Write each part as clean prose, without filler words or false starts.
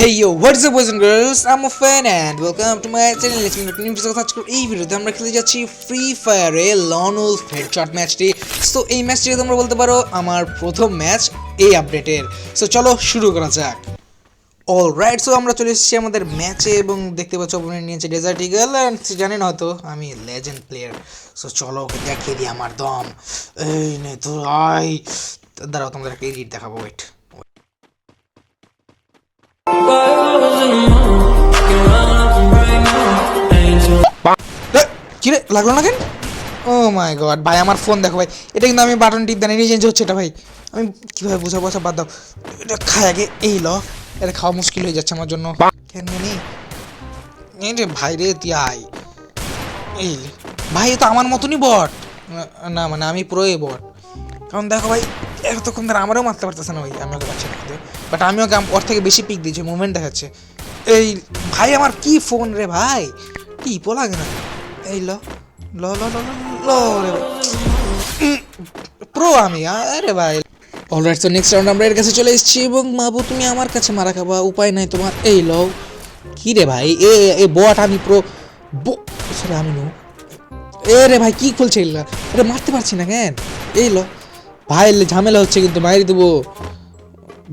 Hey yo, what's up boys and girls? I'm a fan and welcome to my channel. Let's make a new video search করি এই ভিডিওতে আমরা খেলতে যাচ্ছি free ফায়ারে loan Wolf headshot ম্যাচটি। So এই ম্যাচটি তোমরা বলতে পারো আমার প্রথম ম্যাচ এই আপডেটের। সো চলো শুরু করা যাক। অলরাইট, সো আমরা চলে এসেছি আমাদের ম্যাচে এবং দেখতে পাচ্ছ অপোনেন্ট নিয়েছে ডেজার্ট ইগল এন্ড জানেন হয়তো আমি লেজেন্ড প্লেয়ার। সো চলো ওকে দেখিয়ে দিই আমার দম। এই নে তো আই, দাঁড়াও তোমাদের একটা এডিট দেখাবো, ওয়েট। কিরে লাগলো না কেন? ও মাই গড ভাই, আমার ফোন দেখো ভাই, এটা কিন্তু আমি বাটন টিপ দেন চেঞ্জ হচ্ছে এটা ভাই। আমি কীভাবে বুঝাবো, বাদ দাও, এটা খায় আগে। এই ল, এটা খাওয়া মুশকিল হয়ে যাচ্ছে আমার জন্য। কেন জানি এই রে ভাই রে, তুই আয়। এই ভাই তো আমার মতনই বট না, মানে আমি পুরোই বট। কারণ দেখো ভাই, এতক্ষণ ধরে আমারও মারতে পারতেছে না ভাই, আমি ওকে পাচ্ছি না, বাট আমি ওকে ওর থেকে বেশি পিক দিয়েছি, মুভমেন্ট দেখাচ্ছে। এই ভাই আমার কি ফোন রে ভাই, টিপো লাগে না। এই ল ল ল ল ল রে প্রো আমি, আরে ভাই। অলরাইট, তো নেক্সট রাউন্ড আমরা এর কাছে চলে এসেছি এবং মাবু তুমি আমার কাছে মারা খাবা, উপায় নাই তোমার। এই ল, কি রে ভাই, এ বট, আমি প্রো সরি আমি নো। এ রে ভাই কি খুলছে এগুলা, এটা মারতে পারছি না কেন? এই লো ভাই, ঝামেলা হচ্ছে কিন্তু, মারি দেবো।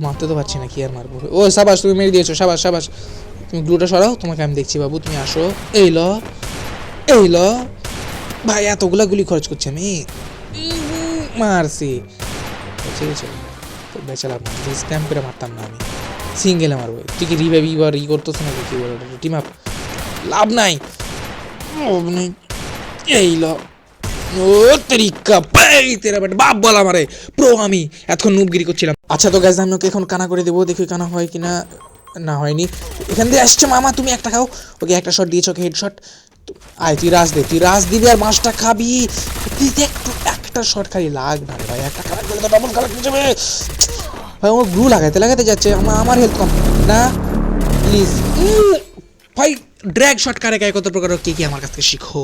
মারতে তো পারছি না, কি আর মারবো। ও সাবাস, তুমি মেরে দিয়েছো, সাবাস সাবাস। তুমি গ্লুটা সরাও, তোমাকে আমি দেখছি বাবু, তুমি আসো। এই ল এই ল ভাই, এতগুলা গুলি খরচ করছি আমি, মারছি। ঠিক আছে বেচালাম, স্ক্যাম করে মারতাম না, আমি সিঙ্গেলে মারবো। তুই কি রিভাইভ ইবার ই করতেছ না, কি বলো টিম আপ, লাভ নাই। এই ল ও তেরিকা ভাই, তেরা বেটা বাপ বলা মারে প্রো, আমি এতক্ষণ নুবগিরি করছিলাম। আচ্ছা তো গাইস, আমি ওকে এখন কানা করে দেবো, দেখি কানা হয় কিনা। না হয়নি, এখান দিয়ে আসছে মামা, তুমি একটা খাও। ওকে একটা শট দিয়েছো, ওকে হেডশট। আয় তুই রাজ দে, তুই রাজ দিবি আর মাছটা খাবি। তুই একটু একটা শট খালি লাগ না ভাই, একটা কালার করলে তো ডবল কালার হয়ে যাবে ভাই। ও গ্লু লাগাতে যাচ্ছে, আমার হেলথ কম না, প্লিজ ভাই। ড্র্যাগ শট কারে গায়ে কত প্রকার, কি কি আমার কাছ থেকে শিখো।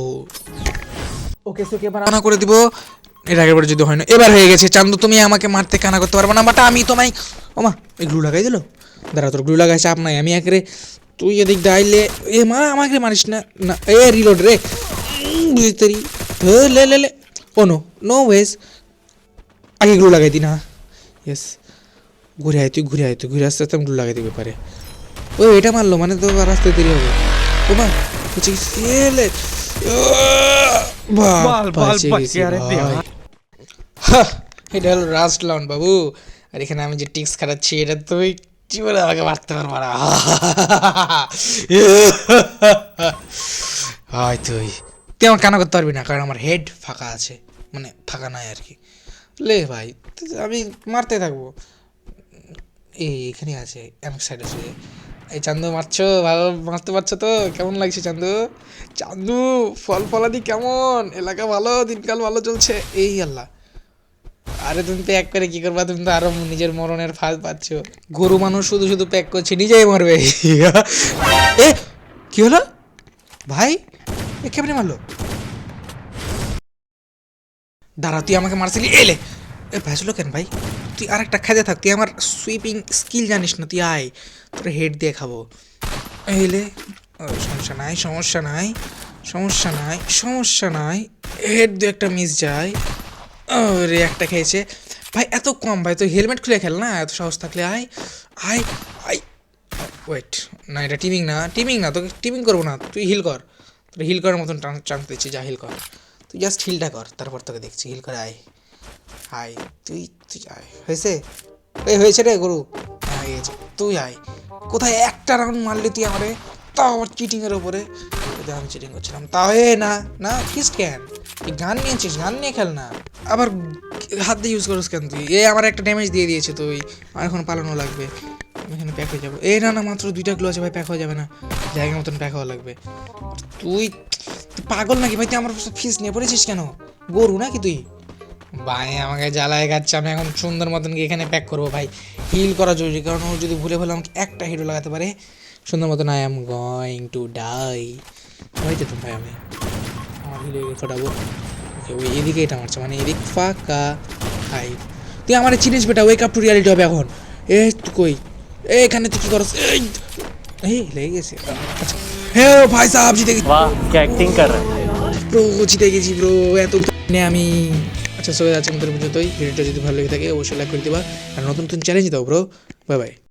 ওকে সোকে কানা করে দিব। এর আগের বার যদি হয় না, এবার হয়ে গেছে। চান্দু তুমি আমাকে মারতে কানা করতে পারবে না, বাট আমি তোমায়। ওমা এই গ্লু লাগাই দিল, দাঁড়া তোর গ্লু লাগাই চাপ নাই, আমি একরে তুই এদিক ডাইলে। এ মা আমাকে মারিস না, না এ রিলোড রে, বুঝতেরি লে লে লে। ও নো নো ওয়েজ, আগে গ্লু লাগাই দি না। ইয়েস, ঘুরে আয় তুই, ঘুরে আয় তুই, ঘুরে আস্তে আস্তে আমি গ্লু লাগাই দিতে পারে। ও এটা মারলো মানে তো রাস্তায় দেরি হবে। ও মা হচ্ছে এটা হলো রাস্ট লাউন্ড বাবু। আর এখানে আমি যে টিক্স খাটাচ্ছি, এটা তুই জীবনে আমাকে মারতে পারবো না। হয় তুই আমার কানা করতে পারবি না, কারণ আমার হেড ফাঁকা আছে, মানে ফাঁকা নাই আর কি। লে ভাই আমি মারতে থাকবো। এখানে আছে এমন সাইড আছে। এই চান্দু মারছো, ভালো মারতে পারছো তো? কেমন লাগছে চান্দু? চান্দু ফল ফলাদি কেমন? এলাকা ভালো, দিনকাল ভালো চলছে? এই আল্লাহ, আরে তুমি প্যাক করে কি করবা? তুমি তো আরো নিজের মরণের ফাঁদ পাচ্ছ। গরু মানুষ শুধু শুধু প্যাক করছে, নিজেই মরবে। এ কি হলো ভাই, এ কেমনে মারলো? দাঁড়া, তুই আমাকে মারছিলি, এলে এ ভেসলো কেন ভাই? তুই আর একটা খাইতে থাক, তুই আমার সুইপিং স্কিল জানিস না, তুই আয় তোর হেড দিয়ে খাবো। এলে সমস্যা নাই, সমস্যা নাই, সমস্যা নাই, সমস্যা নাই, হেড দিয়ে একটা মিস যায়। রে একটা খেয়েছে ভাই, এত কম ভাই, তুই হেলমেট খুলে খেল না, এত সাহস থাকলে আয় আয় আয়। ওয়েট না, এটা টিমিং না, টিমিং না, তোকে টিমিং করবো না, তুই হিল কর। তোর হিল করার মতন চান্স দিচ্ছি, যা হিল কর, তুই জাস্ট হিলটা কর, তারপর তোকে দেখছি হিল করে। আয় আয় তুই, তুই আয়। হয়েছে এই হয়েছে রে গরু, হয়ে গেছে। তুই আয়, কোথায় একটা রাউন্ড মারলি তুই আমারে, তাও আবার চিটিংয়ের ওপরে। আমি চিটিং করছিলাম তাও। না না কিস কেন, তুই গান নিয়েছিস, গান নিয়ে খেল না, আবার হাত দিয়ে ইউজ করিস কেন তুই? আমার একটা ড্যামেজ দিয়ে দিয়েছে, তুই আমার এখন পালানো লাগবে, আমি এখানে প্যাক হয়ে যাবো। না না, মাত্র 2টা গ্লো আছে ভাই, প্যাক হয়ে যাবে না, জায়গা মতন প্যাক হওয়া লাগবে। তুই পাগল নাকি ভাই? তুই আমার ফিস নিয়ে পড়েছিস কেন? গরু নাকি তুই? ভাই আমাকে জ্বালায় খাচ্ছে, আমি এখন সুন্দর মতন কি এখানে প্যাক করবো ভাই। হিল করা জরুরি, কারণ ও যদি ভুলে ভুলে আমাকে একটা হিরো লাগাতে পারে সুন্দর মতন, I am going to die. হয়ে যেতাম ভাই, আমি আমার হিলে ফোটাবো। ওকে ওই এদিকে এটা মারছে, মানে এদিক ফাঁকা। হাই তুই আমার চিনিস বেটা, ওয়েক আপ টু রিয়ালিটি হবে এখন। তুই কই এখানে তুই কি করছ এই লেগে গেছে আচ্ছা হ্যাঁ ভাই সাহেব জিতে গেছি वाह क्या एक्टिंग कर रहे हैं। ব্রো জিতে গেছি ব্রো এত নে আমি আচ্ছা সবাই আজকে মতো পর্যন্তই ভিডিওটা যদি ভালো লেগে থাকে অবশ্যই লাইক করে দিবা আর নতুন নতুন চ্যালেঞ্জ দাও ব্রো বাই বাই